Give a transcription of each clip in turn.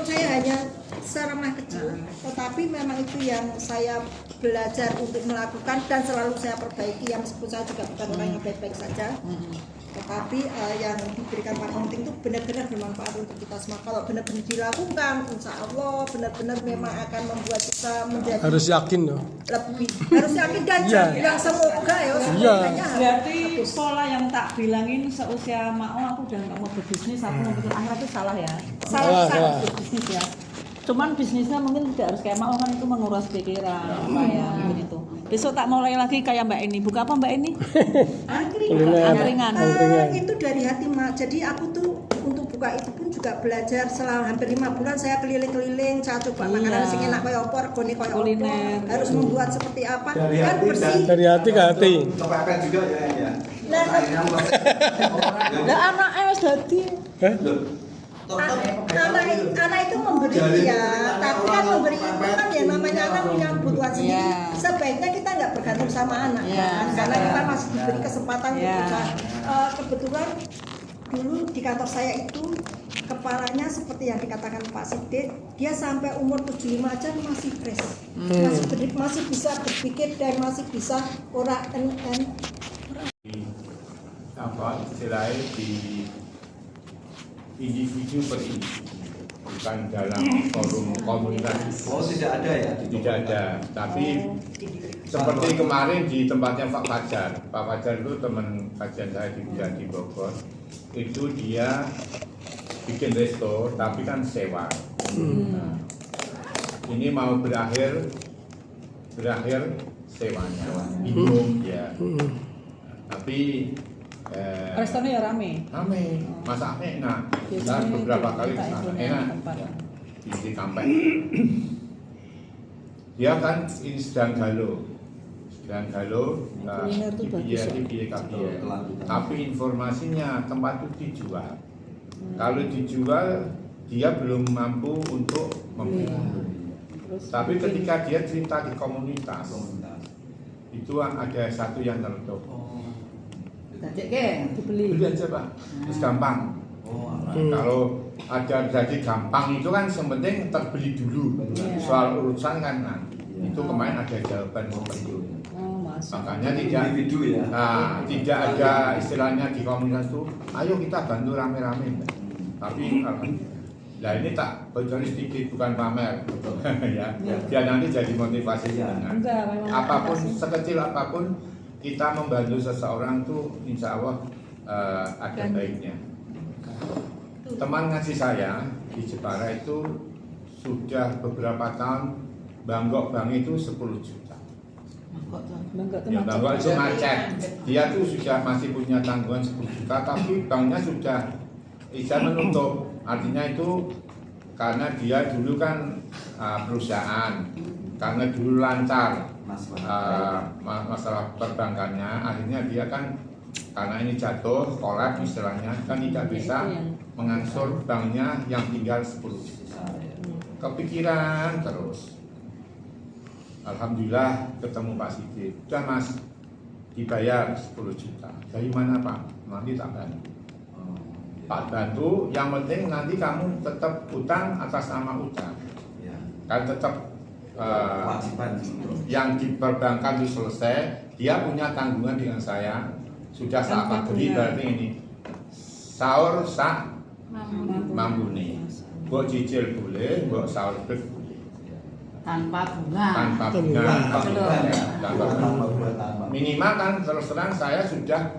saya hanya seremah kecil, tetapi memang itu yang saya belajar untuk melakukan dan selalu saya perbaiki. Ya meskipun saya juga bukan orang yang baik-baik saja, tetapi yang diberikan Pak Konting itu benar-benar bermanfaat untuk kita semua. Kalau benar-benar dilakukan, insya Allah benar-benar memang akan membuat kita menjadi Harus yakin loh. lebih harus yakin dan yang semoga ya semuanya berarti pola yang tak bilangin seusia mau aku udah nggak mau berbisnis, aku mau bikin akhirat itu salah ya. salah. Bisnis ya. Cuman bisnisnya mungkin tidak harus kayak mau kan, itu menguras pikiran apa ya begitu. Besok tak mulai lagi kayak Mbak ini. Buka apa Mbak ini? Angkringan. Itu dari hati Mak. Jadi aku tuh untuk buka itu pun juga belajar selama hampir 5 bulan. Saya keliling-keliling, saya coba makanan sing enak koyo apa, regone koyo apa, harus membuat seperti apa dari kan hati bersih. Dari hati ke hati. Kepepet juga ya. Lah anak wis dadi. Anak itu memberi ya, tapi kan memberi itu kan ya namanya anak punya kebutuhan sendiri. Sebaiknya kita nggak bergantung sama anak kan, karena kita masih diberi kesempatan untuk berusaha. Kebetulan dulu di kantor saya itu kepalanya seperti yang dikatakan Pak Sidik, dia sampai umur 75 aja masih fresh, masih bisa berpikir dan masih bisa orang apa istilahnya di individu per individu, bukan dalam forum komunitas. Oh tidak ada ya? Tidak ada, tapi seperti kemarin di tempatnya Pak Fajar. Pak Fajar itu teman kajian saya di Bogor. Itu dia bikin resto, tapi kan sewa. Nah, ini mau berakhir sewanya, bingung ya. Tapi Restorannya ya rame. masaknya enak. Kita beberapa kali kesana enak. Di Kampek. Dia kan ini sedang galau. Tapi informasinya tempat itu dijual. Kalau dijual, dia belum mampu untuk membeli. Tapi ketika dia cerita di komunitas, itu ada satu yang neletuk. Beli aja Pak, terus gampang. Kalau ada jadi gampang itu kan sepenting terbeli dulu. Soal urusan kan, itu kemarin ada jawaban seperti itu. Makanya tidak ada istilahnya di komunitas itu, ayo kita bantu rame-rame. Tapi nah ini tak bocorin sedikit, bukan pamer ya. Biar nanti jadi motivasi. Apapun sekecil apapun kita membantu seseorang tuh insya Allah ada baiknya. Teman ngaji saya di Jepara itu sudah beberapa tahun banggok bank itu 10 juta. Ya, banggok itu macet. Dia tuh sudah masih punya tanggungan 10 juta, tapi banknya sudah izin menutup. Artinya itu karena dia dulu kan perusahaan, karena dulu lancar masalah perbankannya, akhirnya dia kan karena ini jatuh, kolab istilahnya, kan tidak bisa mengangsur banknya yang tinggal 10 juta. Kepikiran terus. Alhamdulillah ketemu Pak Sidik. Udah Mas, dibayar 10 juta. Dari mana Pak? Nanti tak bantu. Pak bantu, yang penting nanti kamu tetap utang atas nama utang. Kan tetap yang di perbankan itu selesai, dia punya tanggungan dengan saya, sudah saat beri berarti ini sahur sak mampu nih, buat cicil boleh, buat sahur boleh, tanpa bunga. Minimal kan terus terang saya sudah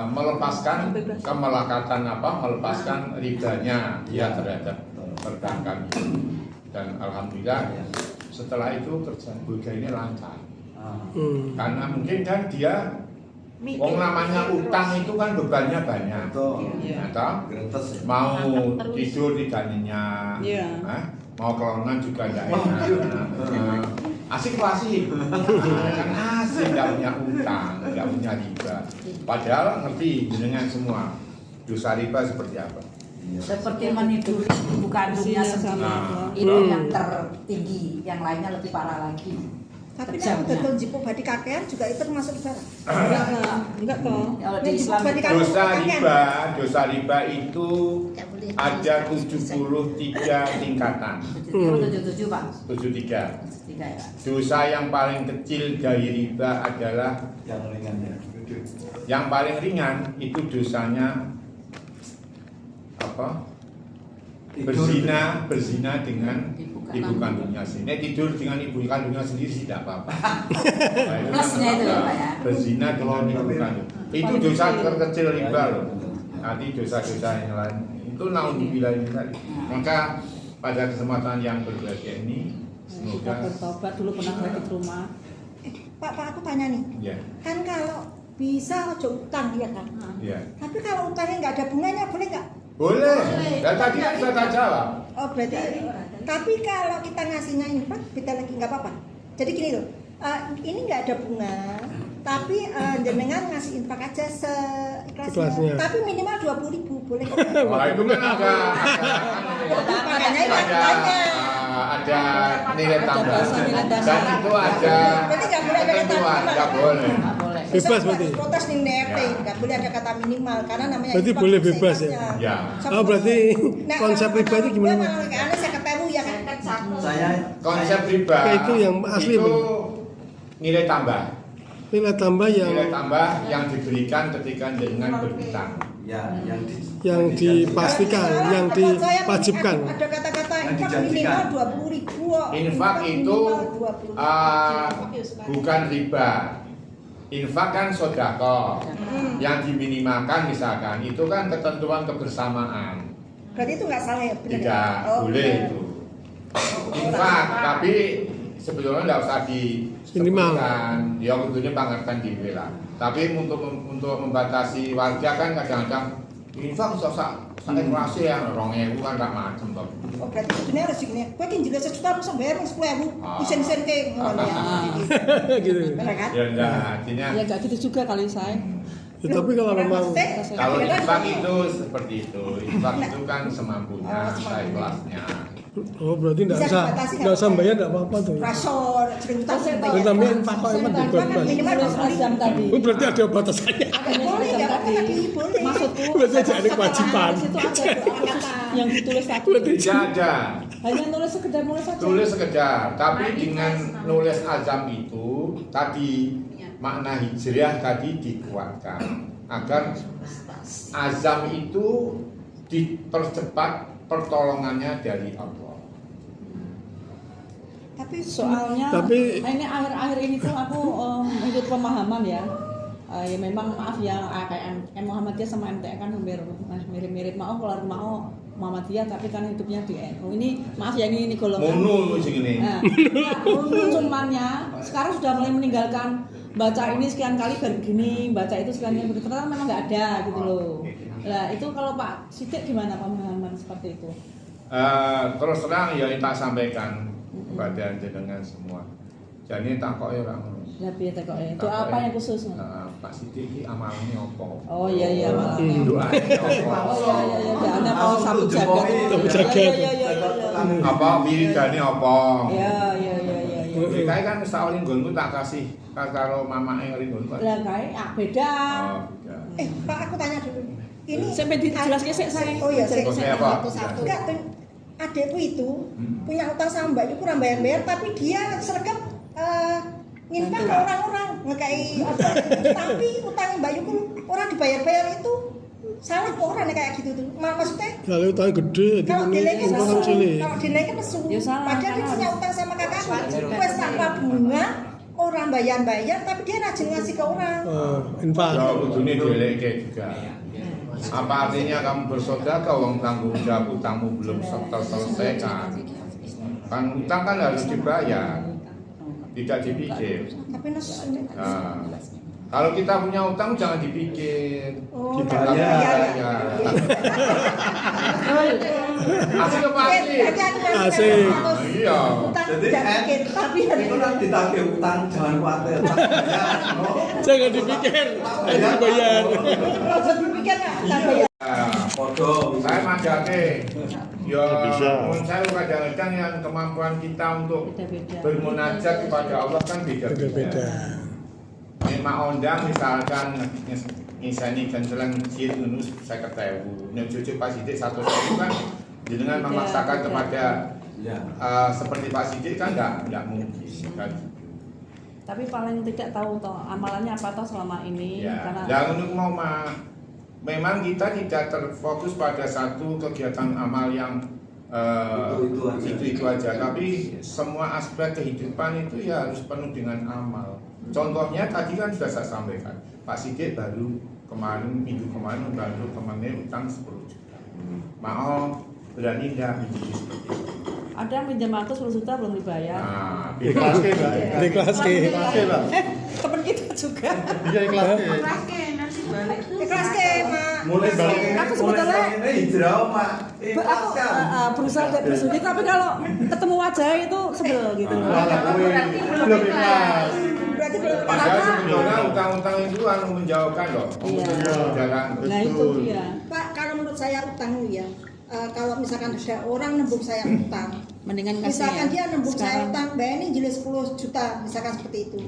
melepaskan kemelekatan melepaskan ribanya dia terhadap perbankan itu. Dan alhamdulillah setelah itu kerjaan Bulga ini lancar. Karena mungkin kan dia namanya utang itu kan bebannya banyak. Mau tidur tidak nyenyak, mau kelonan juga tidak enak. Asik kan asik, nggak punya utang, nggak punya riba. Padahal ngerti dengan semua dosa riba seperti apa. Seperti meniduri bukan dunia sendiri, itu yang tertinggi, yang lainnya lebih parah lagi. Tapi nek dodol njipuk badi kakean juga itu termasuk riba. Enggak toh. Kalau di Islam Dosa riba itu ada 73 tingkatan. 77 Pak. 73. 3 ya. Dosa yang paling kecil dari riba adalah Yang ringan ya. yang paling ringan itu dosanya apa? Berzina dengan ibu kandungnya sendiri. Tidur dengan ibu kandungnya sendiri tidak apa-apa. Nah, itu Plusnya itu ya, Pak ya. Berzina dengan ibu kandung. Itu dosa terkecil riba loh. Nanti dosa-dosa yang lain itu naudzubillah min dzalik. Maka pada kesempatan yang berbahagia ini Kita semoga bertobat dulu pernah sakit rumah. Pak aku tanya nih. ya, Kan kalau bisa ojo utang ya kan. ya. Tapi kalau utangnya nggak ada bunganya boleh nggak? Boleh. Dan tadi kan saya tak jawab. Oh berarti. Tapi kalau kita ngasihnya infak, kita lagi nggak apa-apa. Jadi gini loh, ini nggak ada bunga, tapi jenengan ngasih infak aja Ikhlasnya. seikhlasnya. Tapi minimal 20.000 boleh. Wah, itu kan Makanya ini tanya. ada nilai tambah. nilai tambah. Dan itu ada Berarti nggak boleh ada ketentuan, tambah. nggak boleh. Enggak boleh. Bebas berarti? Protes nih DRT, Ya. nggak boleh ada kata minimal karena namanya. Berarti infak boleh bebas ya? seikhlasnya. Ya. Oh, berarti Nah, konsep kalau riba itu gimana, Mas? Mas? Aneh saya ketemu ya kan. Konsep riba Itu yang asli, itu Bang. nilai tambah. Nilai tambah Nilai tambah yang diberikan ketika dengan berhutang. Ya, yang dipastikan, yang diwajibkan. Ada kata-kata Yang infak dijanjikan. minimal 20.000. Infak itu bukan riba. Infak kan sodako. Yang diminimalkan misalkan itu kan ketentuan kebersamaan. Berarti itu nggak salah ya? Benar ya? Tidak Oh, boleh benar. itu. Infak, tapi sebetulnya tidak usah disebutkan. Ya tentunya bangetkan di lah. Tapi untuk membatasi warga kan kadang-kadang infak usah sampai ngerasa ya 2.000 kan tak macam toh. Oh, berarti sebenarnya harus gini. Gue kan jelas sejuta masa bayar 10.000. Ah. Isen-isen kayak ngono ya. Gitu. Benar kan? Ya enggak, artinya Ya enggak gitu juga kali saya. Ya, tapi kalau memang kalau infak itu seperti itu. Infak itu kan semampunya, seikhlasnya. oh berarti Bisa dibatasi, enggak usah nggak? bayar enggak apa-apa tuh. Rasor, cerita Tapi namanya infak kok emang bebas. minimal Tulis azam tadi. Oh, berarti ada batasannya. boleh ya, boleh. Maksudku Berarti ada kewajiban. di situ ada Kata. yang ditulis tadi. Tidak ada. Hanya nulis sekedar nulis saja. Tulis sekedar, tapi dengan nulis azam itu tadi makna hijriah tadi dikuatkan agar azam itu dipercepat pertolongannya dari Allah. Tapi Soalnya ini akhir-akhir ini tuh aku ikut pemahaman ya. Ya memang maaf ya kayak Muhammadiyah sama MTN kan hampir mirip-mirip. Mau keluar mau Muhammadiyah tapi kan hidupnya di NU. Ini maaf ya ini golongan. Mono sing ini. Nah, cumannya sekarang sudah mulai meninggalkan baca ini sekian kali begini, baca itu sekian kali begitu. Ternyata memang nggak ada gitu loh. Nah itu kalau Pak Sidik gimana pemahaman seperti itu? Terus terang ya tak sampaikan kepada jenengan semua. Jadi tak kok ya orang. Ya piye teko itu apa yang khusus? Pak Sidik iki amalane apa? Oh iya malah. Doane apa? Oh iya Anda mau sapu jagat. Sapu jagat. Iya. Apa wiridane apa? Iya. Kayak kan setahun nggonku tak kasih karo mamake ngringgonku. Lah kae beda. Oh, beda. Pak aku tanya dulu. Ini Sampai dijelaskan sih saya. Oh iya, saya. Maksudnya apa? Enggak, adekku itu punya utang sama mbak itu kurang bayar-bayar tapi dia sergap nginfak ke orang-orang ngekai apa tapi utang mbak Yuku orang dibayar-bayar itu salah kok orang kayak gitu tuh maksudnya Kalau utangnya gede, kalau dinaikkan utang nesu cilik. kalau dinaikkan nesu Ya salah, padahal dia karena punya utang sama kakakku wes tanpa bunga orang bayar-bayar tapi dia rajin ngasih ke orang Infak. Ya kudune dileke juga. Apa artinya kamu bersedekah wong tanggung jawab utangmu belum terselesaikan? Kan utang kan harus dibayar. Tidak dipikir. tapi nesu Nah, kalau kita punya utang jangan dipikir. oh Dibayar. Ya. Asli apa asli? Asik. Iya. utang Jadi, tidak pikir tapi Itu kan ditagih utang, jangan khawatir. Jangan dipikir, harus dibayar. kalau dipikir nggak bayar Nah, Podo. Saya mandate. Ya, Bisa. menurut saya kadang-kadang yang kemampuan kita untuk Beda-beda. bermunajat kepada Allah kan Beda-beda. beda-beda. Mak ondang misalkan ngisani ganjelan masjid nunus 50.000. Nek cucu Pak Sidik 100.000 kan jenengan memaksakan kepada Ya. seperti Pak Sidik kan enggak mungkin kan. Tapi paling tidak tahu toh amalannya apa toh selama ini Ya. karena Dan untuk memang kita tidak terfokus pada satu kegiatan amal yang itu aja. Tapi semua aspek kehidupan itu ya harus penuh dengan amal. Contohnya tadi kan sudah saya sampaikan, Pak Sidik baru minggu kemarin membantu temannya utang 10 juta. Mau berani nggak menjadi seperti itu? ada yang pinjam aku 10 juta belum dibayar. Nah, Ikhlas ke, Mbak. Ikhlas ke. Temen kita juga. Iya ikhlas ke. Ikhlas ke, Mak. Mulai balik Aku sebetulnya- ini hijrah, Mak. Aku berusaha tidak bersunyi, tapi kalau ketemu wajah itu sebel gitu. Belum ikhlas. Berarti belum padahal sebetulnya utang-utang itu anu menjauhkan loh. Iya. Jalan. Nah itu dia. Pak, kalau menurut saya utang itu ya, kalau misalkan ada orang nembung saya utang, Mendingan kasih misalkan ya. dia nembung saya Sekarang. utang, bayar ini jelas 10 juta, misalkan seperti itu.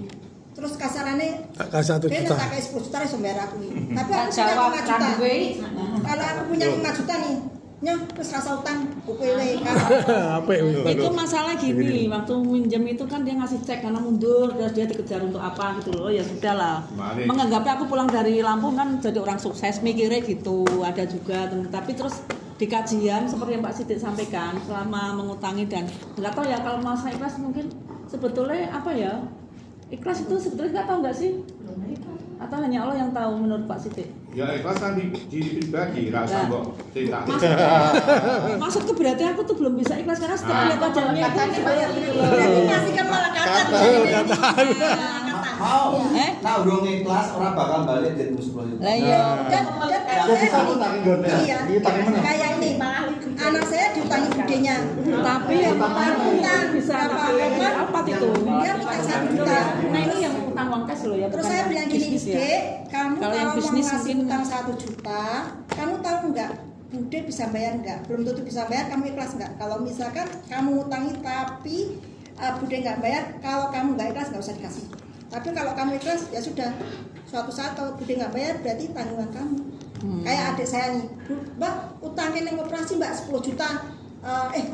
Terus kasarannya, Tak kasih 1 dia juta. tak kayak 10 juta, dia bayar aku. Tapi Tak aku punya jawab 5 juta. kan gue. Kalau aku punya 5 juta nih, nyoh, terus rasa utang, kupilih kan. Apa Itu masalah gini, waktu minjem itu kan dia ngasih cek karena mundur, terus dia dikejar untuk apa gitu loh, ya sudah lah. Kemarin. Menganggapnya aku pulang dari Lampung kan jadi orang sukses, mikirnya gitu, ada juga. Tapi terus di kajian seperti yang Pak Sidik sampaikan, selama mengutangi dan nggak tahu ya kalau masa ikhlas mungkin sebetulnya apa ya, ikhlas itu sebetulnya nggak tahu nggak sih? Atau hanya Allah yang tahu menurut Pak Sidik? Ya ikhlas kan di pribadi, rasa Nah. kok cerita. Maksudku berarti aku tuh belum bisa ikhlas karena setelah lihat wajahnya itu Bayar gitu loh. Berarti masih kan malah kata. Mau. Eh? Nah, urung ikhlas orang bakal balik jadi 10 juta. Lah iya. Dan Jadi satu tangi gone. iya, Ini tangi mana? kayak ini, anak saya diutangi budenya. Tapi yang utang bisa apa itu? Dia utang 1 juta. Nah ini yang utang uang cash loh ya. Terus bukan saya yang bilang gini, bisnis ya. Dek, kamu Kalau yang kalau mau bisnis ngasih mungkin- utang 1 juta, kamu tahu nggak? Bude bisa bayar nggak? Belum tentu bisa bayar, kamu ikhlas nggak? Kalau misalkan kamu utangi tapi Bude nggak bayar, kalau kamu nggak ikhlas nggak usah dikasih. Tapi kalau kamu ikhlas ya sudah. Suatu saat kalau Bude nggak bayar berarti tanggungan kamu. Kayak adik saya nih, Mbak utangin yang operasi Mbak 10 juta.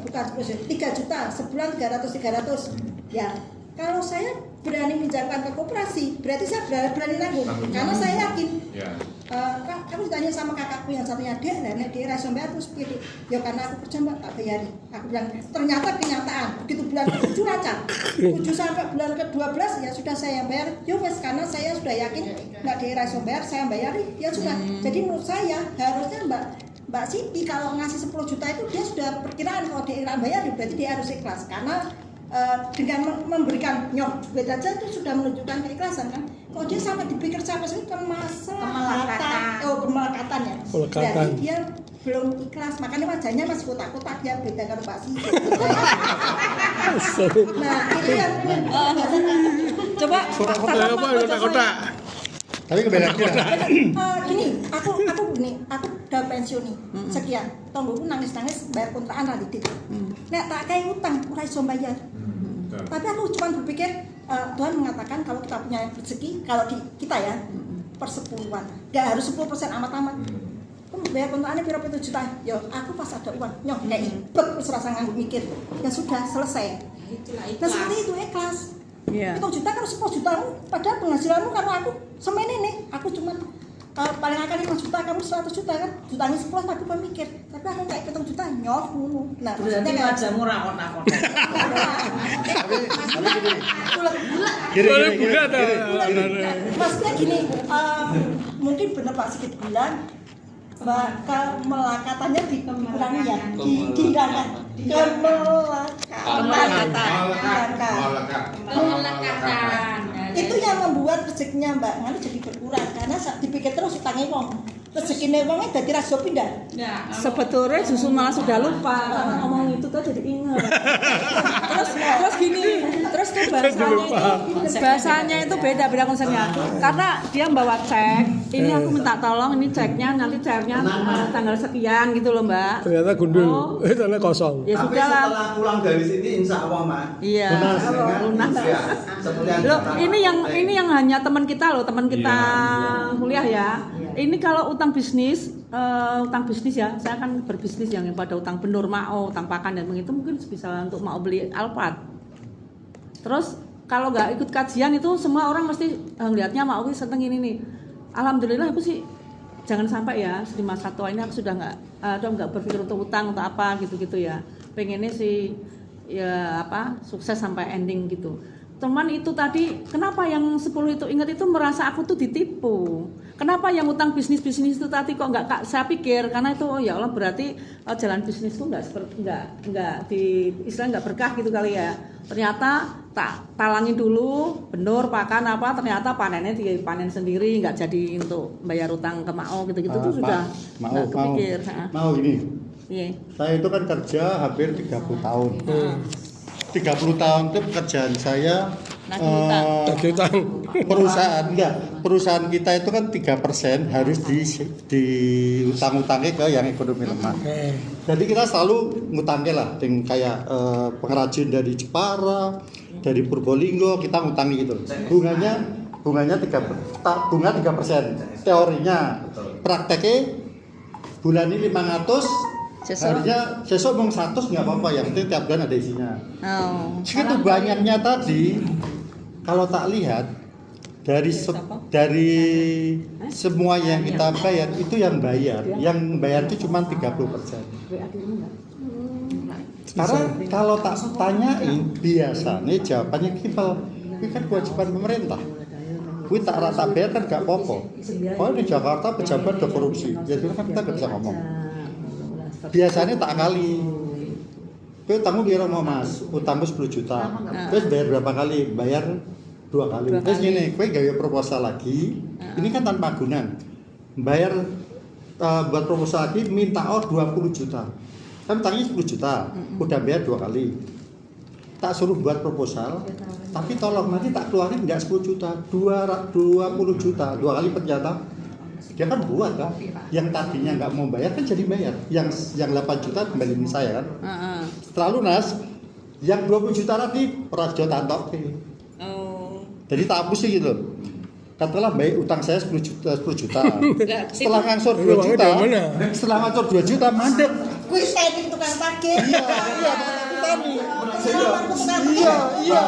Bukan 10 juta, 3 juta sebulan 300. Ya, kalau saya berani minjamkan ke koperasi, berarti saya berani nanggung. Karena saya yakin. Ya. Kak, kamu ditanya sama kakakku yang satunya dia, dan dia rasa bayar terus pilih. Ya karena aku kerja Mbak, tak bayari. Aku bilang, ternyata kenyataan. Begitu bulan ke-7 lancar. 7 sampai bulan ke-12 ya sudah saya yang bayar. Ya wes, karena saya sudah yakin Mbak dia rasa bayar, saya bayari. Ya sudah. Jadi menurut saya harusnya Mbak Siti kalau ngasih 10 juta itu dia sudah perkiraan kalau dia bayar berarti dia harus ikhlas karena dengan memberikan nyok duit aja itu sudah menunjukkan keikhlasan kan. Kalau dia sampai dipikir sampai sini kemelekatan ya. Kelekatan. Berarti dia belum ikhlas, makanya wajahnya masih kotak-kotak ya, beda kalau Pak Siti. Nah itu yang Coba Kotak-kotak apa? Kotak-kotak. Tapi kebanyakan. gini, aku udah pensiun nih, sekian. Tonggoku nangis-nangis bayar kontrakan radit. Nek tak kayak utang, ora iso bayar. Tapi aku cuma berpikir Tuhan mengatakan kalau kita punya rezeki, kalau di kita ya persepuluhan, nggak harus 10% amat-amat. Bayar kontrakannya piro 7 juta, yo aku pas ada uang, nyok kayak ibet wis rasa nganggo mikir, ya sudah selesai. Nah seperti itu ikhlas. Iya. 7 juta kalau 10 juta, padahal penghasilanmu karena aku semene nih, aku cuma paling akan 5 juta, kamu 100 juta kan, jutanya 10 tapi kau mikir, tapi aku kayak 7 juta nyok dulu. Nah Berarti maksudnya wajahmu ra kotak-kotak. maksudnya gini, mungkin benar Pak Sigit bilang bakal melakatannya dikurangi ya, dihilangkan. Itu yang membuat rezekinya Mbak Nganu jadi berkurang karena dipikir terus utangnya wong. rezekine wong dadi ra iso pindah. Sebetulnya justru malah sudah lupa karena ngomong itu tuh jadi ingat. terus gini, terus tuh bahasanya itu beda konsepnya. Karena dia bawa cek, ini aku minta tolong ini ceknya nanti cairnya tanggal sekian gitu loh Mbak. Ternyata gundul, ternyata kosong. Ya Tapi sudah lah. setelah pulang dari sini insya Allah Mak. Iya. Lunas. Ya, seperti yang Loh, dikatakan. ini yang hanya teman kita loh, teman kita kuliah ya. Ini kalau utang bisnis ya, saya kan berbisnis yang pada utang benur, mau utang pakan dan begitu mungkin bisa untuk mau beli Alphard. Terus kalau nggak ikut kajian itu semua orang mesti ngelihatnya mau aku seneng ini nih. Alhamdulillah aku sih jangan sampai ya di masa tua ini aku sudah nggak berpikir untuk utang atau apa gitu ya. Pengennya sih ya sukses sampai ending gitu. Teman itu tadi, kenapa yang 10 itu ingat itu merasa aku tuh ditipu. Kenapa yang utang bisnis itu tadi kok nggak saya pikir karena itu ya Allah berarti jalan bisnis tuh nggak di istilah nggak berkah gitu kali ya. Ternyata tak talangin dulu benur pakan ternyata panennya dipanen sendiri nggak jadi untuk bayar utang ke Mao gitu tuh sudah nggak kepikir. Mau gini. Iya. Saya itu kan kerja hampir 30 tahun. 30 tahun itu pekerjaan saya perusahaan kita itu kan 3% harus di utang-utangnya ke yang ekonomi lemah. Jadi kita selalu ngutangnya lah dengan kayak pengrajin dari Jepara, dari Purbolinggo kita ngutangi gitu. Bunganya 3%. Teorinya, prakteknya bulan ini 500 harusnya sesok mau 100 nggak apa-apa, yang penting tiap bulan ada isinya. Segitu banyaknya tadi, kalau tak lihat dari semua yang kita bayar itu yang bayar itu cuma 30%. Karena kalau tak tanyain biasanya jawabannya kimpel, ini kan kewajiban pemerintah. Gue tak rata bayar kan gak apa-apa. Kalau di Jakarta pejabat udah korupsi, jadi kan kita gak bisa ngomong. Biasanya tak kali. Gue utangmu biar mau Mas, utangmu 10 juta. Terus bayar berapa kali? Bayar 2 kali. Terus gini, gue gaya proposal lagi. Ini kan tanpa agunan. Bayar buat proposal lagi minta 20 juta. Kan utangnya 10 juta. Udah bayar 2 kali. Tak suruh buat proposal, tapi tolong nanti tak keluarin enggak 10 juta, 20 juta, 2 kali ternyata dia kan buat kan, yang tadinya nggak mau bayar kan jadi bayar, yang 8 juta kembali ke saya kan. Setelah lunas, yang 20 juta tadi Rajo Tantok. Jadi tak hapus sih gitu. Katakanlah baik utang saya 10 juta. Setelah ngangsur 2 juta, mandek. Kuwi saya tukang parkir. Iya,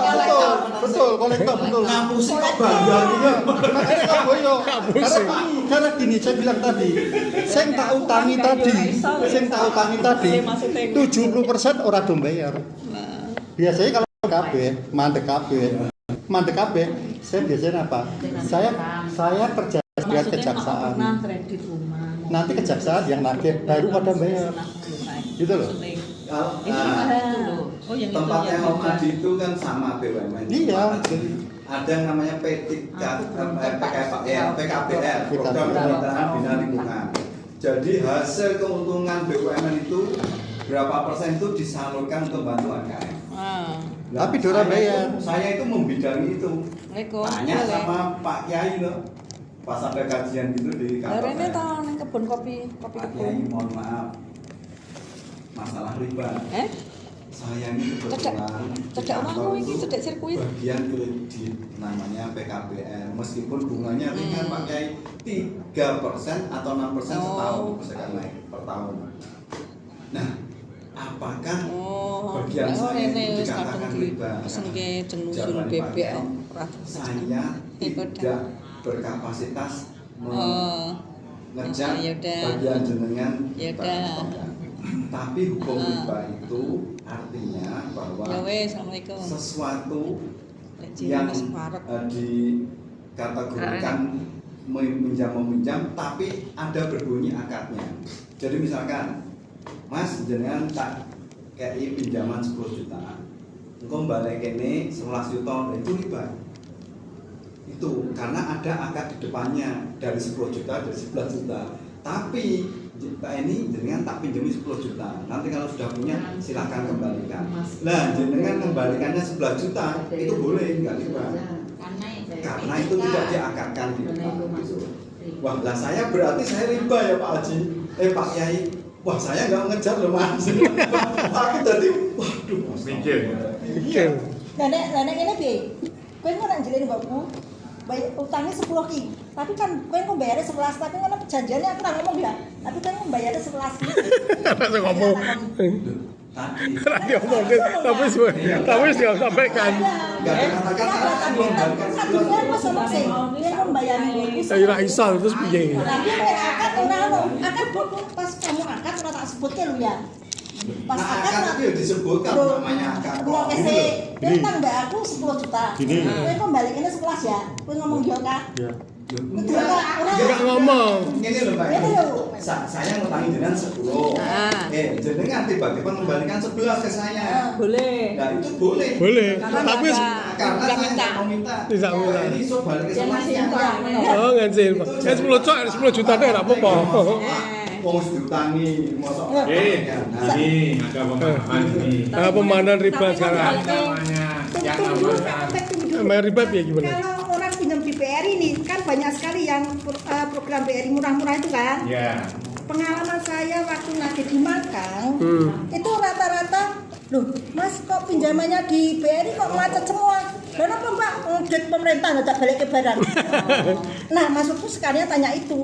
betul, kolektor betul. Ngapusi kok bangga gitu. Makanya kok boyo. Karena gini saya bilang tadi, saya tak utangi tadi, 70% orang dong bayar. Biasanya kalau mandek kabeh, saya biasanya apa? Saya kerja dengan kejaksaan. Nanti kejaksaan yang nagih baru pada bayar. Gitu loh. Tempat yang Om Adi itu kan sama BUMN. Iya. Ada yang namanya PKBR, Program Kemitraan Bina Lingkungan. Jadi hasil keuntungan BUMN itu berapa persen itu disalurkan untuk bantu UMKM. Tapi Dora bayar. Saya itu membidangi itu. Tanya sama Pak Kiai loh. Pas ada kajian gitu di kantor. Ini tahu ning kebun kopi Pak Kiai mohon maaf. Masalah riba. Saya ini kebetulan cedak omahmu iki cedak sirkuit. Bagian kredit namanya PKBR. Meskipun bunganya ringan Pak Kiai 3% atau 6% setahun misalkan naik per tahun. Nah, apakah bagian saya itu dikatakan riba? Jawabannya Pak Kiai, saya tidak berkapasitas mengejar bagian jenengan. Tapi hukum riba itu artinya bahwa sesuatu yang dikategorikan meminjam tapi ada berbunyi akadnya. Jadi misalkan Mas jenengan tak kayak pinjaman 10 juta, engkau balik ini 11 juta, itu riba. Itu karena ada akad di depannya dari 10 juta, dari 11 juta. tapi Pak ini jenengan tak pinjami 10 juta. Nanti kalau sudah punya silahkan kembalikan. Nah, jenengan kembalikannya 11 juta itu boleh nggak riba? Karena itu tidak diakatkan di depan. Wah, lah saya berarti saya riba ya Pak Haji. Pak Kiai. Wah, saya nggak ngejar loh Mas. Aku tadi, waduh. Mikir. Nenek ini piye? Kowe mau nang jeleni mbokku. Bayar utangnya 10 ki. Tapi kan kowe kok bayarnya 11, tapi kan perjanjiannya aku ora ngomong ya. Tapi kan bayarnya 11 ki. Ora ngomong. Tadi. Tadi ngomong tapi sudah sampaikan. Nggak dikatakan Satunya mas ngomong sih. Dia membayar dulu. Saya ora iso terus piye? Tapi akad akad pas kamu akad ora tak sebutke lho ya. Pas Nah, akad akad itu ya disebutkan namanya akad. Gua kese, kowe nang mbak aku 10 juta. Gini. Kowe kok balikinnya 11 ya. Kowe ngomong yo Kak. Ya. Itu ora. Enggak ngomong. Ini loh Pak. Ini loh. Saya ngutangi jenengan 10. Jenengan tiba-tiba mengembalikan 11 ke saya. Boleh. Nah, itu boleh. Boleh. Karena Tapi Karena saya nggak mau minta. Tidak minta. Ini so balik ke Jangan masih saya. oh ngancil. Kan 10 juta deh enggak apa-apa. Wong diutangi, mosok. Ini ada pemahaman ini. Pemahaman riba sekarang. Namanya yang Tunggu, namanya sampai tunggu dulu. Emang riba ya gimana? Kalau orang pinjam di BRI nih, kan banyak sekali yang program BRI murah-murah itu kan. ya. Pengalaman saya waktu nagih di Makang, itu rata-rata, loh Mas kok pinjamannya di BRI kok macet semua? Kenapa Mbak? Duit pemerintah nggak balik ke barang. Nah maksudku sekalian tanya itu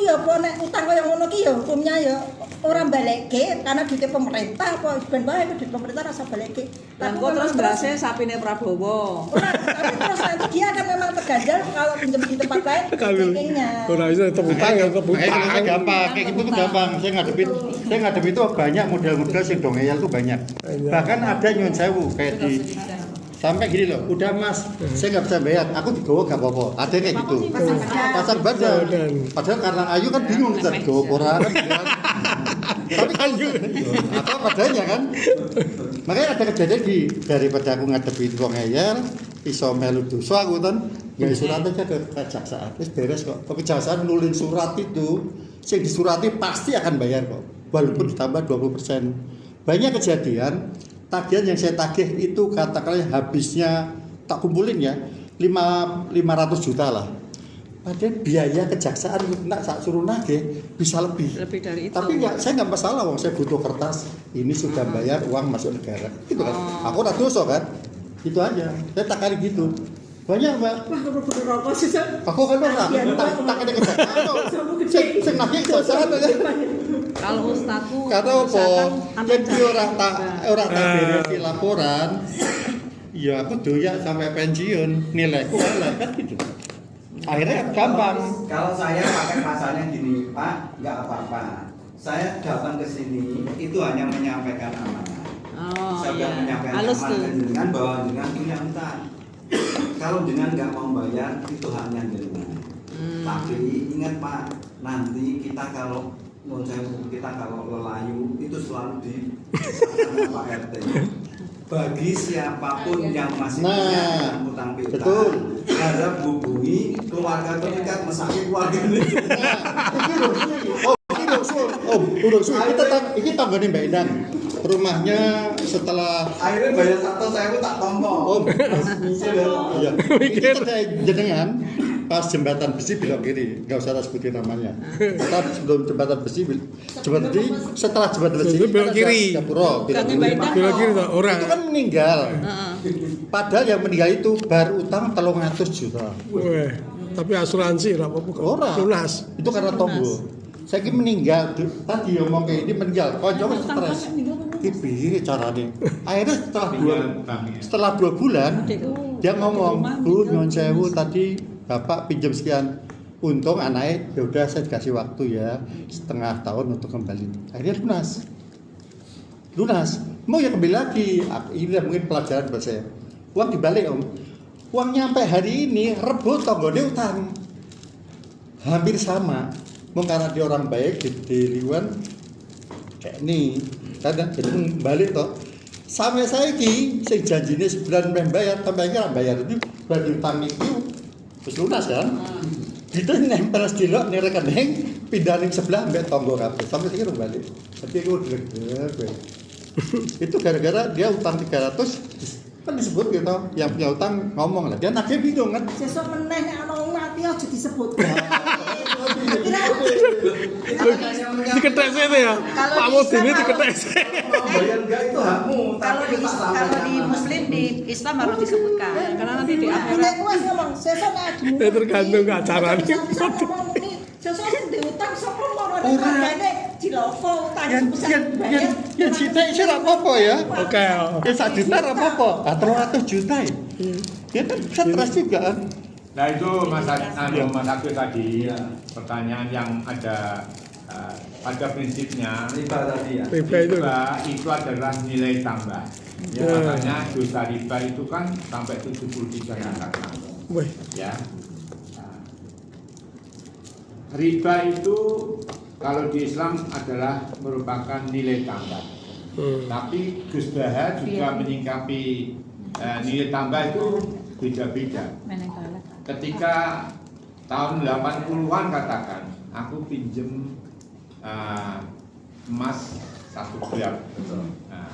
ya apa nek utang kaya ngono ki ya hukumnya ya orang balik ke karena duit pemerintah apa ben wae duit pemerintah rasa balik ke. Dan kok terus berasnya sapine Prabowo. Tapi terus nanti dia akan memang terganjal kalau pinjam di tempat lain bankingnya. Ora iso tetep utang ya tetep utang. Kayak gampang, kayak gitu tuh gampang. Saya ngadepi itu banyak model-model sing dong ngeyel tuh banyak. Bahkan ada nyun sewu kayak di sampai gini loh, udah Mas, saya nggak bisa bayar, aku digowo nggak apa-apa. Ada kayak gitu. Pasar badan. Padahal karena Ayu kan bingung kita digowo orang. Tapi kan apa padanya kan. Makanya ada kejadian daripada aku ngadepi itu ngeyel, iso melu dosa aku kan, nggak surat aja ke kejaksaan. Terus beres kok. Kejaksaan nulin surat itu, yang disurati pasti akan bayar kok, walaupun ditambah 20%. Banyak kejadian. Tagihan yang saya tagih itu katakanlah habisnya tak kumpulin ya 500 juta lah. Padahal biaya kejaksaan nak sak suruh nagih bisa lebih Dari itu. tapi enggak, saya nggak masalah wong saya butuh kertas ini sudah bayar uang masuk negara gitu kan. Aku ora dosa kan, itu aja saya takari gitu. Banyak Mbak. Wah, bener-bener rokok sih. Aku kan ora tak ada kejaksaan sing nagih kejaksaan aja. Kalau ustadku Karena apa? Jadi orang tak Nah. berisi laporan. Ya aku doyak sampai pensiun, nilaiku kalah kan gitu. Akhirnya gampang. Kalau saya pakai pasalnya gini, Pak, nggak apa-apa. Saya datang ke sini itu hanya menyampaikan amanah. Oh, Saya iya. menyampaikan Halus amanah tuh. dengan bahwa dengan punya utang. Kalau dengan nggak mau bayar itu haknya dengan. Tapi ingat Pak, nanti kita kalau lelayu itu selalu di Pak RT. Bagi siapapun yang masih punya utang piutang, betul. harap hubungi keluarga terdekat, mesake keluarga itu. Ini tanggane Mbak Indah. Rumahnya setelah Akhirnya bayar 1.000 tak tompo. iya. Ini jenengan pas jembatan besi belok kiri, nggak usah sebutin namanya. Kita sebelum jembatan besi, setelah jembatan besi Belok kiri. Gapura, belok kiri. Kira kira tak orang. Itu kan meninggal. Padahal yang meninggal itu baru utang 300 juta. Weh, tapi asuransi ora apa-apa. Ora. Lunas. Itu karena tombol. Saya kira meninggal. Tadi ngomong kayak ini meninggal. Kocok stres. Piye carane? Akhirnya setelah 2 bulan dia ngomong, "Bu, nyuwun sewu tadi Bapak pinjam sekian." Untung anaknya ya udah saya dikasih waktu ya setengah tahun untuk kembali. Akhirnya lunas. Mau ya kembali lagi. Ini mungkin pelajaran buat saya. Uang dibalik Om. Uang nyampe hari ini rebut tonggone utang. Hampir sama. Mungkin karena dia orang baik di Riwan kayak ini. Kadang jadi balik toh. Sampai saya ki sing janjine sebulan bayar, tambah kira bayar itu baru utang itu wis lunas kan. Gitu nempel delok ning rekening pindah ning sebelah mbek tonggo kabeh sampai iki balik. Tapi aku dreg-dreg. Itu gara-gara dia utang 300 kan disebut gitu, yang punya utang ngomong lah, dia nagih bingung kan. Sesuk meneh nek ana wong mati aja disebut. Diketek sini ya. Pak Mudi ini diketek sini. Bayar enggak itu hakmu. Kalau di Muslim di Islam harus disebutkan karena nanti di Nek akhirat kuwi ngomong sesuk nek Ya tergantung acaranya. Sesuk diutang sapa ngono regane diloko utang sebesar Ya cita itu ora apa-apa ya. Oke. Ya 1 juta ora apa-apa. 300 juta ya. Dia kan stres juga kan. Nah itu Mas Agus tadi pertanyaan yang ada pada prinsipnya Riba tadi ya. Riba itu. itu adalah nilai tambah. Ya, makanya dosa riba itu kan sampai 73 tingkatan. Wih. Ya. Nah, riba itu kalau di Islam adalah merupakan nilai tambah. Tapi Gus Daha juga menyingkapi nilai tambah itu beda-beda. Ketika tahun 80-an katakan, aku pinjem emas 1 gram. Nah,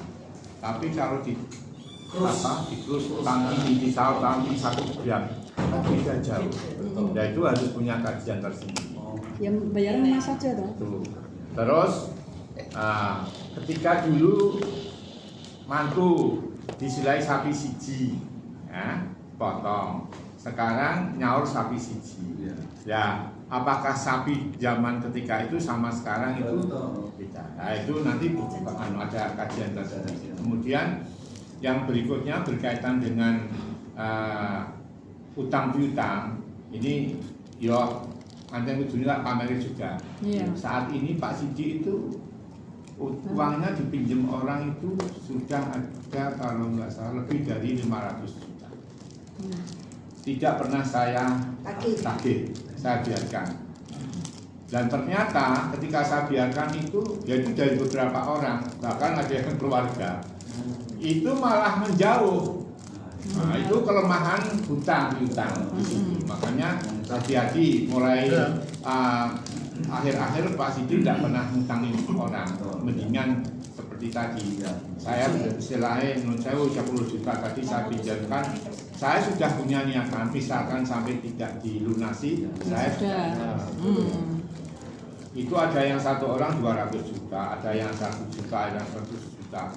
tapi kalau terus utang ini tahun 1 gram, beda jauh. Nah itu harus punya kajian tersendiri. Ya bayaran emas saja toh. Tuh. Terus ketika dulu mantu disilai sapi siji, ya, potong. Sekarang nyaur sapi siji. Ya, apakah sapi zaman ketika itu sama sekarang itu beda? Nah, itu nanti ada kajian tersendiri. Kemudian yang berikutnya berkaitan dengan utang piutang. Ini yo anjing ujungnya pamerin juga. Iya. Saat ini Pak Sidi itu uangnya dipinjam orang itu sudah ada kalau nggak salah lebih dari 500 juta. Tidak pernah saya tagih, saya biarkan. Dan ternyata ketika saya biarkan itu, yaitu dari beberapa orang, bahkan ada yang keluarga, itu malah menjauh. Nah, itu kelemahan hutang. Makanya hati-hati mulai akhir-akhir Pak Sidi tidak pernah ngutangin orang. Mendingan seperti tadi, saya istilahnya menurut saya 10 juta tadi saya pinjamkan. Saya sudah punya niatan, misalkan sampai tidak dilunasi, saya sudah. Itu ada yang 1 orang 200 juta, ada yang 1 juta, ada yang 100 juta.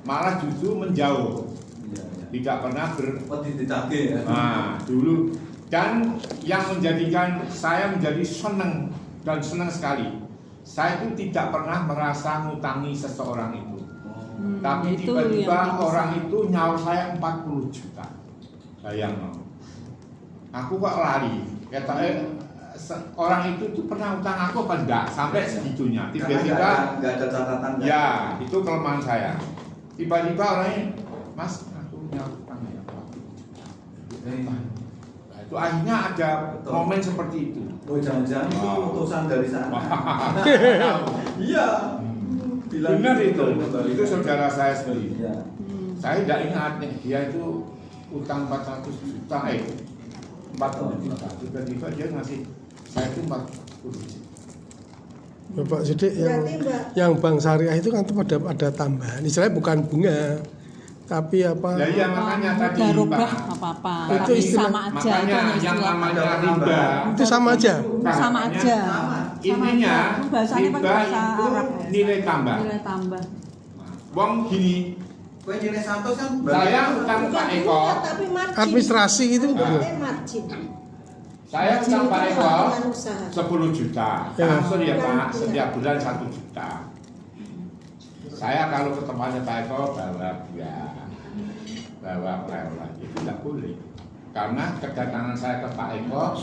Malah justru menjauh, tidak pernah ditagih ya. Nah, dulu. Dan yang menjadikan saya menjadi senang dan senang sekali, saya itu tidak pernah merasa ngutangi seseorang itu. Tapi itu tiba-tiba yang orang itu nyaur saya 40 juta. Bayang, aku kok lari. Orang itu tuh pernah utang aku apa enggak? Sampai segitunya. Tiba-tiba nggak ada catatan. Ya, itu kelemahan saya. Tiba-tiba orangnya, Mas, aku nyaur utang ya. Nah, itu akhirnya ada momen seperti itu. Oh, jangan-jangan itu utusan dari sana. Iya. Benar itu saudara saya sendiri. Iya. Saya tidak ingat nih, dia itu utang 400 juta, 40 juta. Tiba-tiba dia ngasih saya itu 40 juta. Bapak Sidik yang bank syariah itu kan ada tambahan. Istilahnya bukan bunga, tapi apa? Ya iya makanya tadi Udah rubah Pak. apa-apa. Itu Tapi istilah- sama aja. Makanya Itu yang istilah. namanya riba Itu sama aja. Sama aja. intinya Bahasanya kan riba bahasa itu Arab. nilai tambah. Nilai tambah. Wong gini, Kue nilai 100 kan saya utang Pak Eko, tapi margin. Administrasi itu Margin. saya utang Pak Eko Dengan usaha. 10 juta. Ya. Langsung ya Pak, setiap bulan 1 juta. Saya kalau ke tempatnya Pak Eko bawa oleh-oleh itu tidak boleh. Karena kedatangan saya ke Pak Eko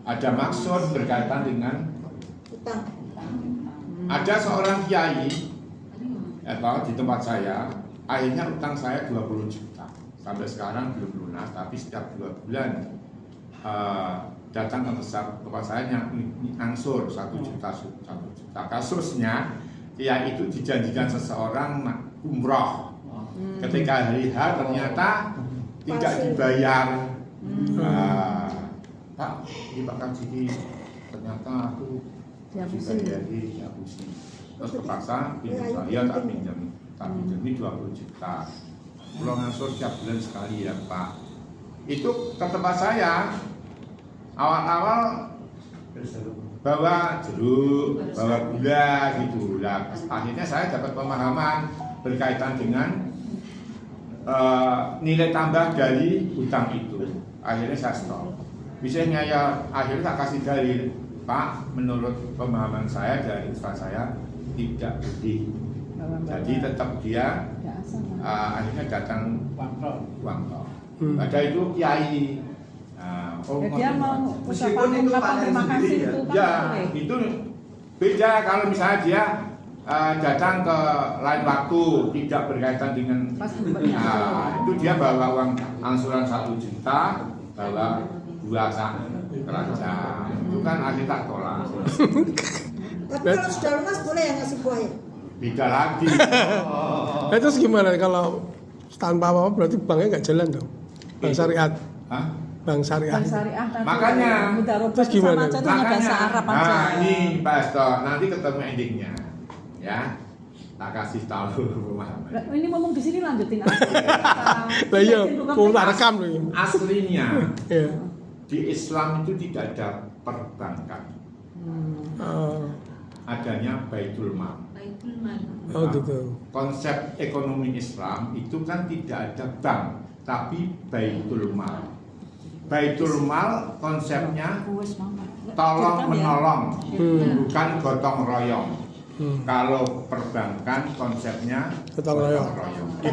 ada maksud berkaitan dengan Utang. ada seorang kiai di tempat saya, akhirnya utang saya 20 juta. Sampai sekarang belum lunas, tapi setiap 2 bulan datang ke tempat saya ngangsur 1 juta. Kasusnya kiai itu dijanjikan seseorang umroh. Ketika hari H ternyata tidak dibayar. Pak, ini Pak Kajiki, ternyata aku Dihapusin. dihapusin. Terus terpaksa pinjam saya tak pinjam 20 juta. Pulau ngatur tiap bulan sekali ya Pak. Itu ke tempat saya awal-awal bawa jeruk, bawa gula gitu. Nah, akhirnya saya dapat pemahaman berkaitan dengan nilai tambah dari hutang itu. Akhirnya saya stop. Misalnya ya akhirnya tak kasih dalil, Pak, menurut pemahaman saya dari ustaz saya tidak boleh. Jadi tetap dia akhirnya datang uang tol. Ada itu kiai. Dia mau ucapan terima kasih itu kan Ya, boleh. itu beda kalau misalnya dia datang ke lain waktu tidak berkaitan dengan itu dia bawa uang angsuran 1 juta, bawa 2 sak keranjang. Itu kan akhirnya tak tolak. Tapi kalau sudah lunas boleh yang ngasih buah ya? Beda lagi. Nah, terus gimana kalau tanpa apa-apa berarti banknya nggak jalan dong? Bank syariat. Hah? Bank syariah. Bank syariah tadi Makanya. Terus gimana? sama aja itu hanya bahasa Arab aja. Nah ini Pak Esto, nanti ketemu endingnya, ya. Tak kasih tahu pemahaman. Ini ngomong di sini lanjutin aja. Lah iya, mau tak rekam loh. Aslinya Iya. di Islam itu tidak ada perbankan, adanya Baitul Mal. Oh gitu. Konsep ekonomi Islam itu kan tidak ada bank, tapi Baitul Mal. Baitul Mal konsepnya tolong menolong, bukan gotong royong. Kalau perbankan konsepnya Gotong royong. Di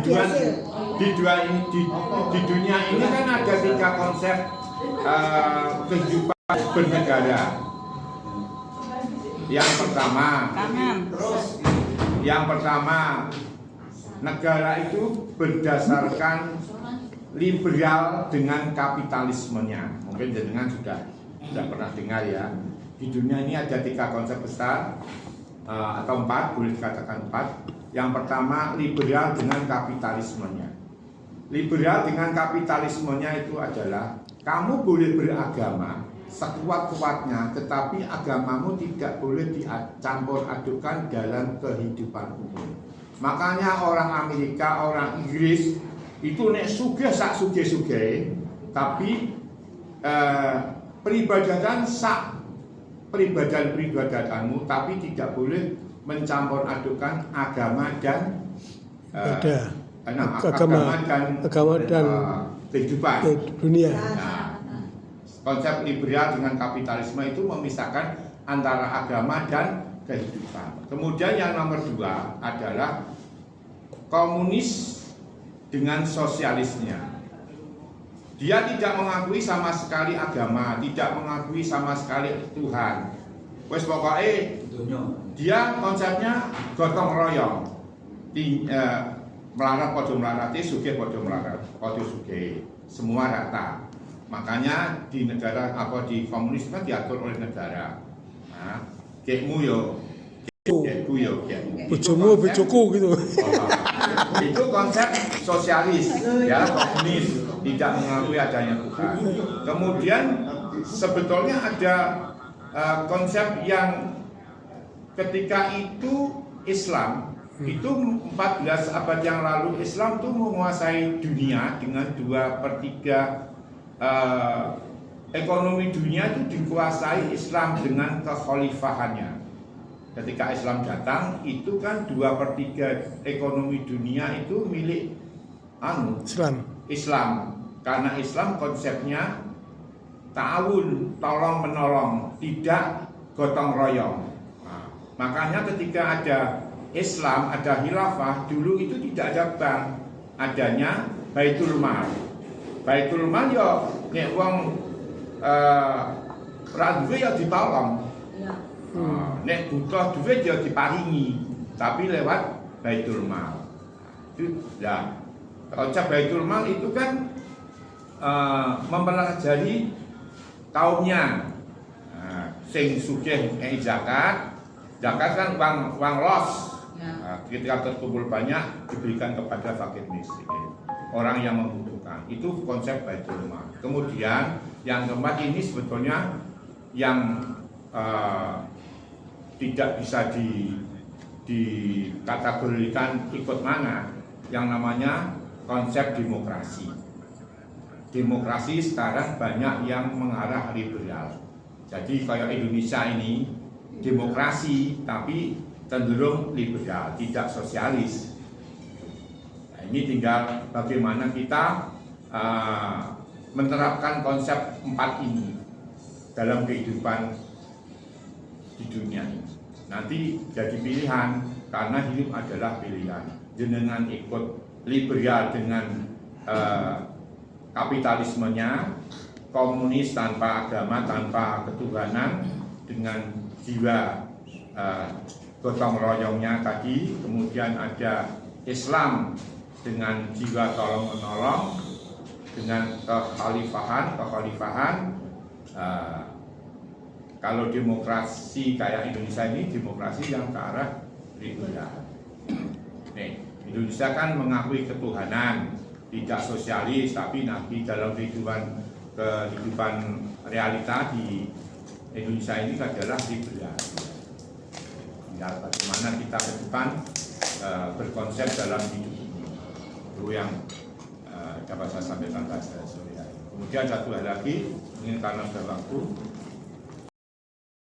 dunia ini kan ada 3 konsep kehidupan bernegara. Yang pertama, negara itu berdasarkan liberal dengan kapitalismenya. Mungkin jenengan sudah pernah dengar ya. Di dunia ini ada 3 konsep besar atau 4, boleh dikatakan 4. Yang pertama, liberal dengan kapitalismenya. Liberal dengan kapitalismenya itu adalah kamu boleh beragama sekuat-kuatnya, tetapi agamamu tidak boleh dicampur adukan dalam kehidupan umum. Makanya orang Amerika, orang Inggris itu nek sugih sak sugih-sugih, tapi peribadatanmu, tapi tidak boleh mencampur adukan agama dan agama dan kehidupan dunia. Nah, konsep liberal dengan kapitalisme itu memisahkan antara agama dan kehidupan. Kemudian yang nomor 2 adalah komunis dengan sosialisnya. Dia tidak mengakui sama sekali agama, tidak mengakui sama sekali Tuhan. Wes pokoknya dia konsepnya gotong royong. Melarat podo melarati, sugih podo melarat, podo sugih, semua rata. Makanya di negara di komunis kan diatur oleh negara. Nah, kekmu yo, kekku yo, Bojomu, bojoku gitu. Itu konsep sosialis, ya komunis, tidak mengakui adanya Tuhan. Kemudian sebetulnya ada konsep yang ketika itu Islam itu 14 abad yang lalu Islam itu menguasai dunia dengan 2/3 ekonomi dunia itu dikuasai Islam dengan kekhalifahannya. Ketika Islam datang itu kan 2/3 ekonomi dunia itu milik Islam. Karena Islam konsepnya ta'awun, tolong menolong, tidak gotong royong. Nah, makanya ketika ada Islam, ada khilafah, dulu itu tidak ada bank, adanya Baitul Mal. Baitul Mal yo nek wong ra duwe ya ditolong. Nek butuh duit ya diparingi, tapi lewat Baitul Mal. Itu ya. Konsep Baitul Mal itu kan mempelajari kaumnya. Sing sugih ngei zakat. Zakat kan uang los. Ketika terkumpul banyak diberikan kepada fakir miskin, orang yang membutuhkan. Itu konsep Baitul Mal. Kemudian yang keempat ini sebetulnya yang tidak bisa dikategorikan ikut mana yang namanya konsep demokrasi. Demokrasi sekarang banyak yang mengarah liberal. Jadi kayak Indonesia ini demokrasi tapi cenderung liberal, tidak sosialis. Nah, ini tinggal bagaimana kita menerapkan konsep 4 ini dalam kehidupan di dunia ini. Nanti jadi pilihan, karena hidup adalah pilihan. Jenengan ikut liberal dengan kapitalismenya, komunis tanpa agama, tanpa ketuhanan, dengan jiwa gotong royongnya tadi, kemudian ada Islam dengan jiwa tolong menolong, dengan kekhalifahan. Kalau demokrasi kayak Indonesia ini demokrasi yang ke arah liberal. Nih, Indonesia kan mengakui ketuhanan, tidak sosialis, tapi nanti dalam kehidupan realita di Indonesia ini adalah liberal. Tinggal bagaimana kita ke depan berkonsep dalam hidup ini. Itu yang dapat saya sampaikan pada sore hari. Kemudian satu hal lagi, ingin karena sudah waktu,